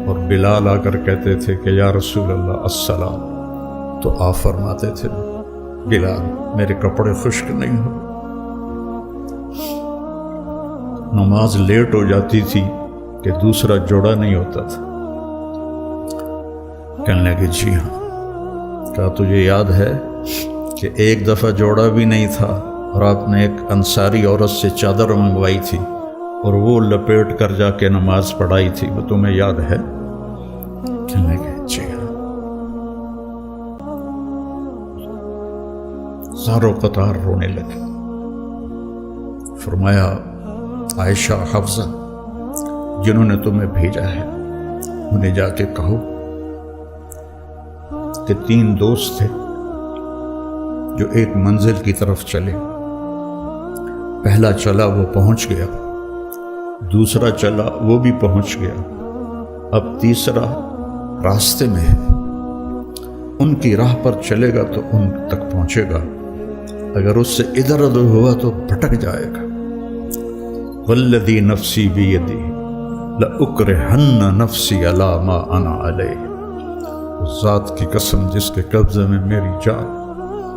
A: اور بلال آ کر کہتے تھے کہ یا رسول اللہ السلام، تو آپ فرماتے تھے بلال میرے کپڑے خشک نہیں ہو۔ نماز لیٹ ہو جاتی تھی کہ دوسرا جوڑا نہیں ہوتا تھا۔ کہنے لگے جی ہاں۔ کہا تجھے یاد ہے کہ ایک دفعہ جوڑا بھی نہیں تھا اور آپ نے ایک انصاری عورت سے چادر منگوائی تھی اور وہ لپیٹ کر جا کے نماز پڑھائی تھی، وہ تمہیں یاد ہے؟ کہنے لگے جی ہاں۔ زارو قطار رونے لگے۔ فرمایا عائشہ، حفصہ جنہوں نے تمہیں بھیجا ہے انہیں جا کے کہو کہ 3 دوست تھے جو ایک منزل کی طرف چلے، پہلا چلا وہ پہنچ گیا، دوسرا چلا وہ بھی پہنچ گیا، اب تیسرا راستے میں ہے، ان کی راہ پر چلے گا تو ان تک پہنچے گا، اگر اس سے ادھر ادھر ہوا تو بھٹک جائے گا۔ والذی نفسی بیدی لأکرہن نفسی علی ما انا علیہ، اس ذات کی قسم جس کے قبضے میں میری جان،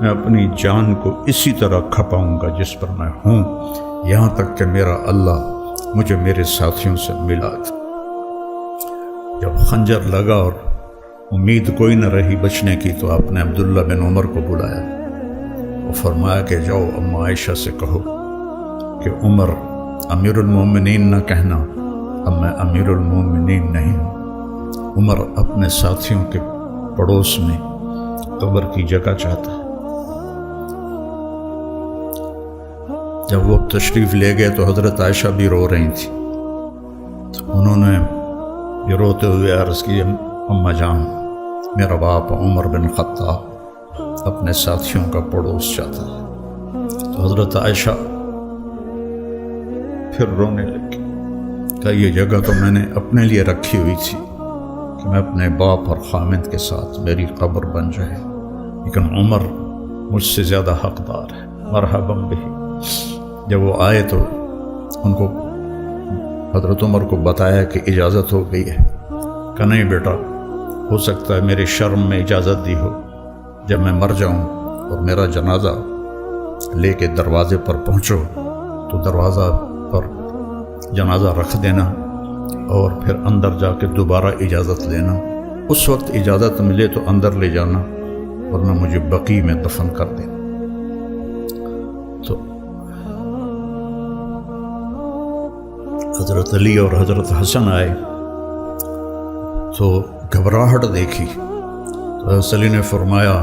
A: میں اپنی جان کو اسی طرح کھپاؤں گا جس پر میں ہوں، یہاں تک کہ میرا اللہ مجھے میرے ساتھیوں سے ملا تھا۔ جب خنجر لگا اور امید کوئی نہ رہی بچنے کی تو آپ نے عبداللہ بن عمر کو بلایا اور فرمایا کہ جاؤ اما عائشہ سے کہو کہ عمر امیر المومنین نہ کہنا، اب میں امیر المومنین نہیں ہوں، عمر اپنے ساتھیوں کے پڑوس میں قبر کی جگہ چاہتا ہے۔ جب وہ تشریف لے گئے تو حضرت عائشہ بھی رو رہی تھی، تو انہوں نے یہ روتے ہوئے عرض کی، اماں جان میرا باپ عمر بن خطاب اپنے ساتھیوں کا پڑوس چاہتا ہے۔ تو حضرت عائشہ پھر رونے لگی کہ یہ جگہ تو میں نے اپنے لیے رکھی ہوئی تھی کہ میں اپنے باپ اور خامد کے ساتھ میری قبر بن جائے، لیکن عمر مجھ سے زیادہ حقدار ہے، مرحبا بہ۔ جب وہ آئے تو ان کو حضرت عمر کو بتایا کہ اجازت ہو گئی ہے، کہ نہیں بیٹا، ہو سکتا ہے میرے شرم میں اجازت دی ہو، جب میں مر جاؤں اور میرا جنازہ لے کے دروازے پر پہنچو تو دروازہ پر جنازہ رکھ دینا اور پھر اندر جا کے دوبارہ اجازت لینا، اس وقت اجازت ملے تو اندر لے جانا ورنہ مجھے بقیع میں دفن کر دینا۔ تو حضرت علی اور حضرت حسن آئے تو گھبراہٹ دیکھی، تو حضرت علی نے فرمایا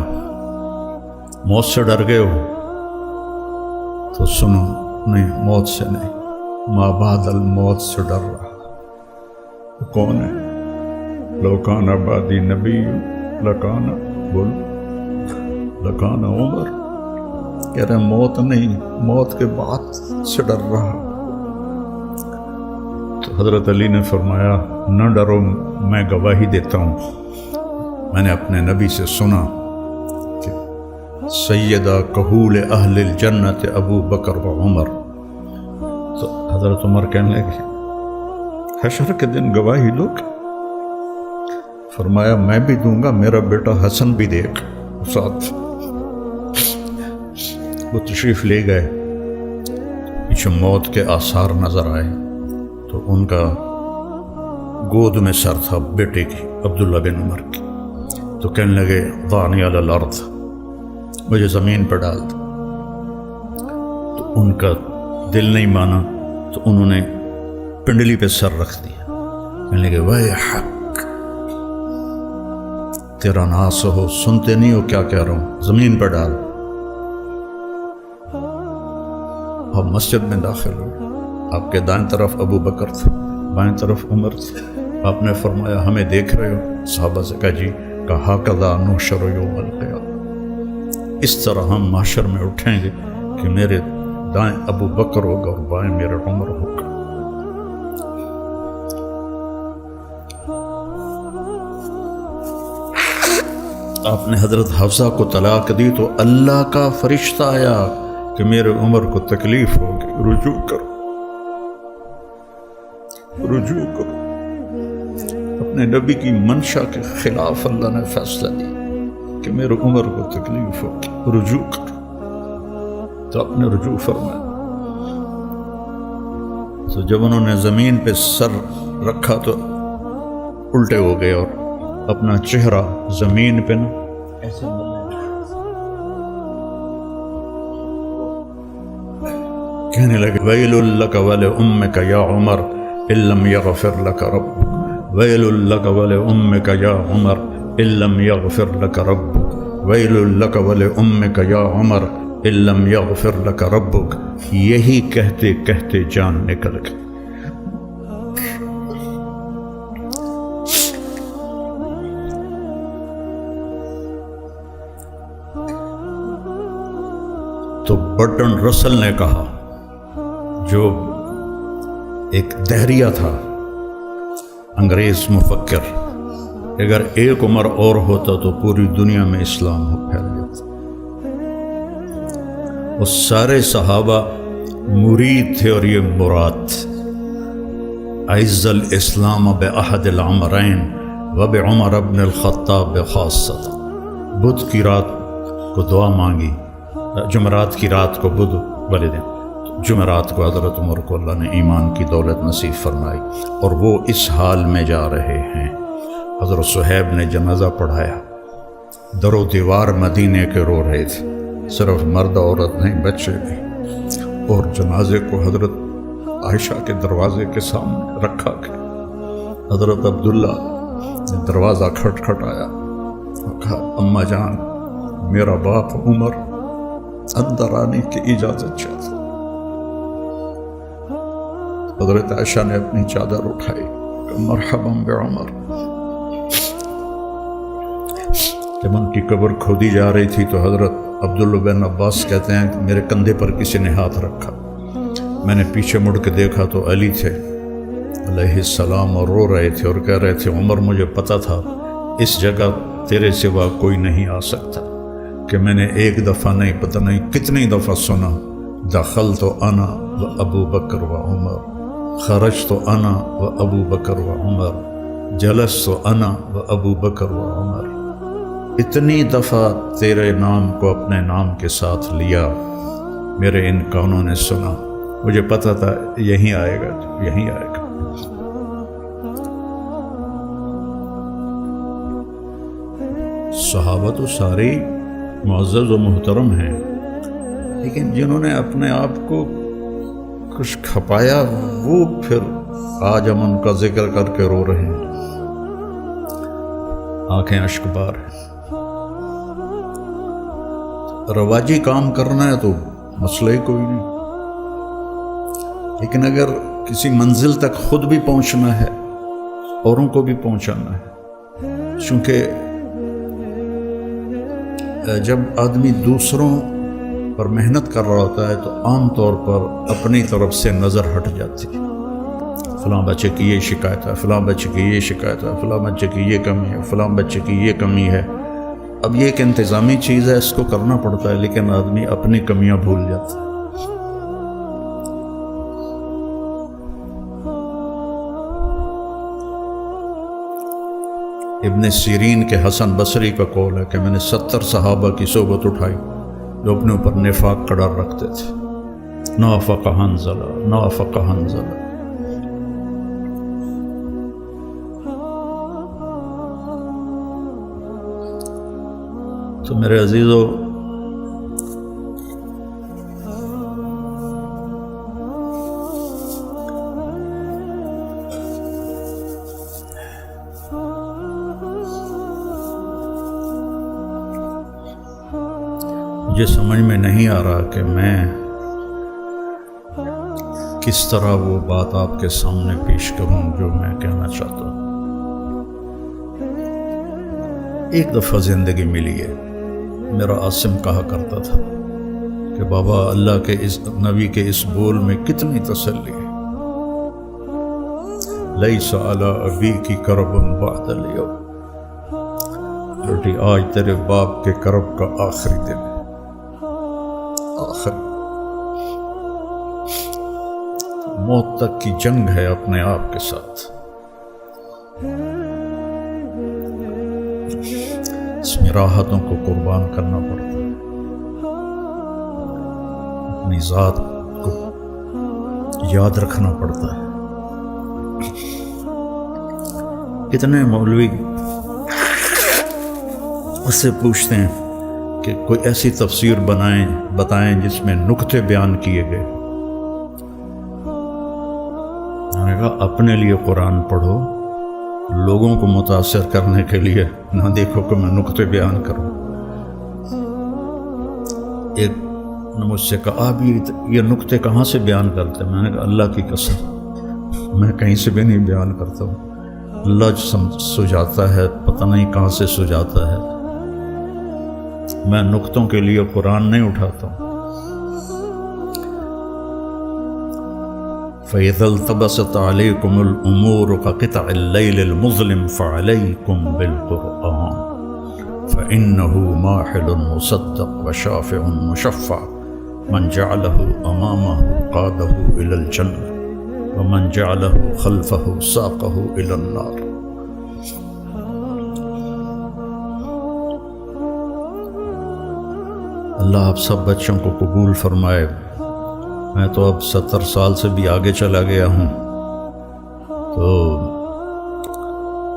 A: موت سے ڈر گئے ہو؟ تو سنو، نہیں موت سے نہیں، ما بعد الموت سے ڈر رہا۔ کون ہے؟ لو کان بعدی نبی لکان، بولو لکان عمر، کہہ رہے موت نہیں، موت کے بعد سے ڈر رہا۔ تو حضرت علی نے فرمایا نہ ڈرو، میں گواہی دیتا ہوں، میں نے اپنے نبی سے سنا کہ سیدہ کہول اہل الجنت ابو بکر و عمر۔ تو حضرت عمر کہنے لگے حشر کے دن گواہی دو؟ فرمایا میں بھی دوں گا، میرا بیٹا حسن بھی دیکھ ساتھ۔ وہ تشریف لے گئے، پیچھے موت کے آثار نظر آئے تو ان کا گود میں سر تھا بیٹے کی، عبداللہ بن عمر کی، تو کہنے لگے ضعنی علی الارض، مجھے زمین پر ڈال دو۔ تو ان کا دل نہیں مانا تو انہوں نے پنڈلی پہ سر رکھ دیا، کہنے لگے ویحک، تیرا ناس ہو، سنتے نہیں ہو کیا کہہ رہا ہوں، زمین پر ڈال۔ آپ مسجد میں داخل ہوئے، آپ کے دائیں طرف ابو بکر تھے، بائیں طرف عمر تھے۔ آپ نے فرمایا ہمیں دیکھ رہے ہو؟ صحابہ سے کہا جی، کہا کذا نحشر یوم القیامہ، اس طرح ہم محشر میں اٹھیں گے کہ میرے دائیں ابو بکر ہوگا اور بائیں میرا عمر ہوگا۔ آپ نے حضرت حفصہ کو طلاق دی تو اللہ کا فرشتہ آیا کہ میرے عمر کو تکلیف ہوگی، رجوع کرو، رجوع کرو۔ اپنے نبی کی منشا کے خلاف اللہ نے فیصلہ دیا کہ میرے عمر کو تکلیف ہوگی، رجوع کرو۔ تو آپ نے رجوع فرمایا۔ تو جب انہوں نے زمین پہ سر رکھا تو الٹے ہو گئے اور اپنا چہرہ زمین پہ نہ ایسے کہنے لگے ویل لک ولأمک یا عمر ان لم یغفر لک ربک، ویل لک ولأمک یا عمر ان لم یغفر لک ربک، ویل لک ولأمک یا عمر ان لم یغفر لک ربک۔ یہی کہتے کہتے جان نکل گئی۔ تو برٹن رسل نے کہا، جو ایک دہریہ تھا، انگریز مفکر، اگر ایک عمر اور ہوتا تو پوری دنیا میں اسلام پھیل جاتا۔ وہ سارے صحابہ مرید تھے اور یہ مراد تھے۔ اعز الاسلام باحد العمرین وبعمر بن الخطاب خاصۃ۔ بدھ کی رات کو دعا مانگی، جمعرات کی رات کو بدھ والے دن، جمعرات کو حضرت عمر کو اللہ نے ایمان کی دولت نصیب فرمائی، اور وہ اس حال میں جا رہے ہیں۔ حضرت صہیب نے جنازہ پڑھایا، در و دیوار مدینے کے رو رہے تھے، صرف مرد عورت نہیں، بچے بھی، اور جنازے کو حضرت عائشہ کے دروازے کے سامنے رکھا گیا۔ حضرت عبداللہ نے دروازہ کھٹکھٹایا اور کہا اماں جان، میرا باپ عمر اندر آنے کی اجازت چاہتا۔ حضرت عائشہ نے اپنی چادر اٹھائی کہ مرحبا بعمر۔ جب ان کی قبر کھودی جا رہی تھی تو حضرت عبداللہ بن عباس کہتے ہیں کہ میرے کندھے پر کسی نے ہاتھ رکھا، میں نے پیچھے مڑ کے دیکھا تو علی تھے علیہ السلام، اور رو رہے تھے اور کہہ رہے تھے عمر مجھے پتہ تھا اس جگہ تیرے سوا کوئی نہیں آ سکتا، کہ میں نے ایک دفعہ نہیں، پتہ نہیں کتنی دفعہ سنا، دخلت انا و ابو بکر و عمر، خرجت انا و ابو بکر و عمر، جلست انا و ابو بکر و عمر۔ اتنی دفعہ تیرے نام کو اپنے نام کے ساتھ لیا، میرے ان کانوں نے سنا، مجھے پتہ تھا یہیں آئے گا، یہیں آئے گا۔ صحابہ تو سارے معزز و محترم ہیں، لیکن جنہوں نے اپنے آپ کو کچھ کھپایا وہ پھر آج ہم ان کا ذکر کر کے رو رہے ہیں، آنکھیں اشک بار ہیں۔ رواجی کام کرنا ہے تو مسئلہ ہی کوئی نہیں، لیکن اگر کسی منزل تک خود بھی پہنچنا ہے، اوروں کو بھی پہنچانا ہے، چونکہ جب آدمی دوسروں پر محنت کر رہا ہوتا ہے تو عام طور پر اپنی طرف سے نظر ہٹ جاتی ہے، فلاں بچے کی یہ شکایت ہے، فلاں بچے کی یہ شکایت ہے، فلاں بچے کی یہ کمی ہے، فلاں بچے کی یہ کمی ہے۔ اب یہ ایک انتظامی چیز ہے، اس کو کرنا پڑتا ہے، لیکن آدمی اپنی کمیاں بھول جاتا ہے۔ ابن سیرین کے حسن بصری کا قول ہے کہ میں نے 70 صحابہ کی صحبت اٹھائی جو اپنے اوپر نفاق کا ڈر رکھتے تھے۔ نافق حنظلہ، نافق حنظلہ۔ تو میرے عزیزو، مجھے سمجھ میں نہیں آ رہا کہ میں کس طرح وہ بات آپ کے سامنے پیش کروں جو میں کہنا چاہتا ہوں۔ ایک دفعہ زندگی ملی ہے، میرا عاصم کہا کرتا تھا کہ بابا اللہ کے اس نبی کے اس بول میں کتنی تسلی ہے، لیس علی ابیک کرب بعد الیوم، بیٹی آج تیرے باپ کے کرب کا آخری دن ہے، آخری موت تک کی جنگ ہے اپنے آپ کے ساتھ۔ اس میں راحتوں کو قربان کرنا پڑتا ہے، اپنی ذات کو یاد رکھنا پڑتا ہے۔ کتنے مولوی اس سے پوچھتے ہیں کہ کوئی ایسی تفسیر بتائیں جس میں نکتے بیان کیے گئے، کہا اپنے لیے قرآن پڑھو، لوگوں کو متاثر کرنے کے لیے نہ دیکھو کہ میں نقطے بیان کروں۔ ایک نے مجھ سے کہا آپ یہ نقطے کہاں سے بیان کرتے ہیں؟ میں نے کہا اللہ کی قسم میں کہیں سے بھی نہیں بیان کرتا ہوں، اللہ سجاتا ہے، پتہ نہیں کہاں سے سجاتا ہے، میں نقطوں کے لیے قرآن نہیں اٹھاتا ہوں۔ فَإِذَا الْتَبَسَتْ عَلَيْكُمُ الْأُمُورُ كَقِطَعِ اللَّيْلِ الْمُظْلِمِ فَعَلَيْكُمْ بِالْقُرْآنِ فَإِنَّهُ مَاحِلٌ مُصَدَّقٌ وَشَافِعٌ مُشَفَّعٌ مَنْ جَعَلَهُ أَمَامَهُ قَادَهُ إِلَى الْجَنَّةِ وَمَنْ جَعَلَهُ خَلْفَهُ سَاقَهُ إِلَى النَّارِ۔ اللہ آپ سب بچوں کو قبول فرمائے۔ میں تو اب 70 سال سے بھی آگے چلا گیا ہوں، تو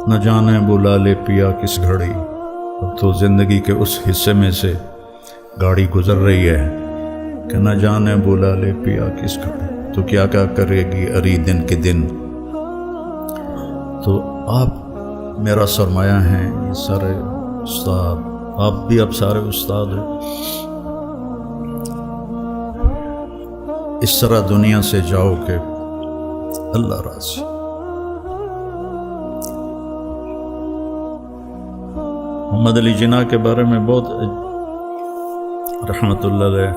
A: نہ جانے بلا لے پیا کس گھڑی، اب تو زندگی کے اس حصے میں سے گاڑی گزر رہی ہے کہ نہ جانے بلا لے پیا کس گھڑی، تو کیا کیا کرے گی اری دن کے دن۔ تو آپ میرا سرمایہ ہیں، یہ سارے استاد، آپ بھی اب سارے استاد ہیں۔ اس طرح دنیا سے جاؤ کہ اللہ راضی۔ محمد علی جناح کے بارے میں بہت رحمت اللہ علیہ،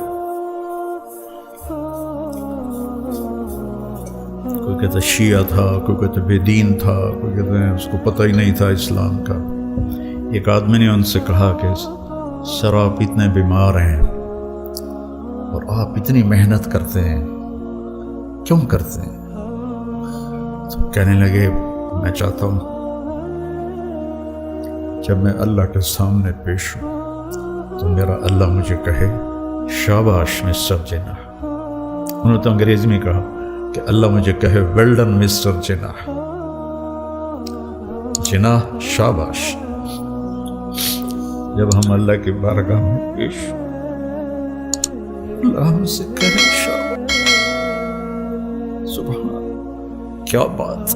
A: کوئی کہتا شیعہ تھا، کوئی کہتا بے دین تھا، کوئی کہتے ہیں اس کو پتہ ہی نہیں تھا اسلام کا۔ ایک آدمی نے ان سے کہا کہ سر آپ اتنے بیمار ہیں اور آپ اتنی محنت کرتے ہیں، کیوں کرتے ہیں؟ تو کہنے لگے میں چاہتا ہوں جب میں اللہ کے سامنے پیش ہوں تو میرا اللہ مجھے کہے شاباش مسٹر جناح۔ انہوں نے تو انگریزی میں کہا کہ اللہ مجھے کہے ویل ڈن مسٹر جناح، جناح شاباش۔ جب ہم اللہ کی بارگاہ میں پیش اللہ ہم سے کہے شاباش، سبحان، کیا بات۔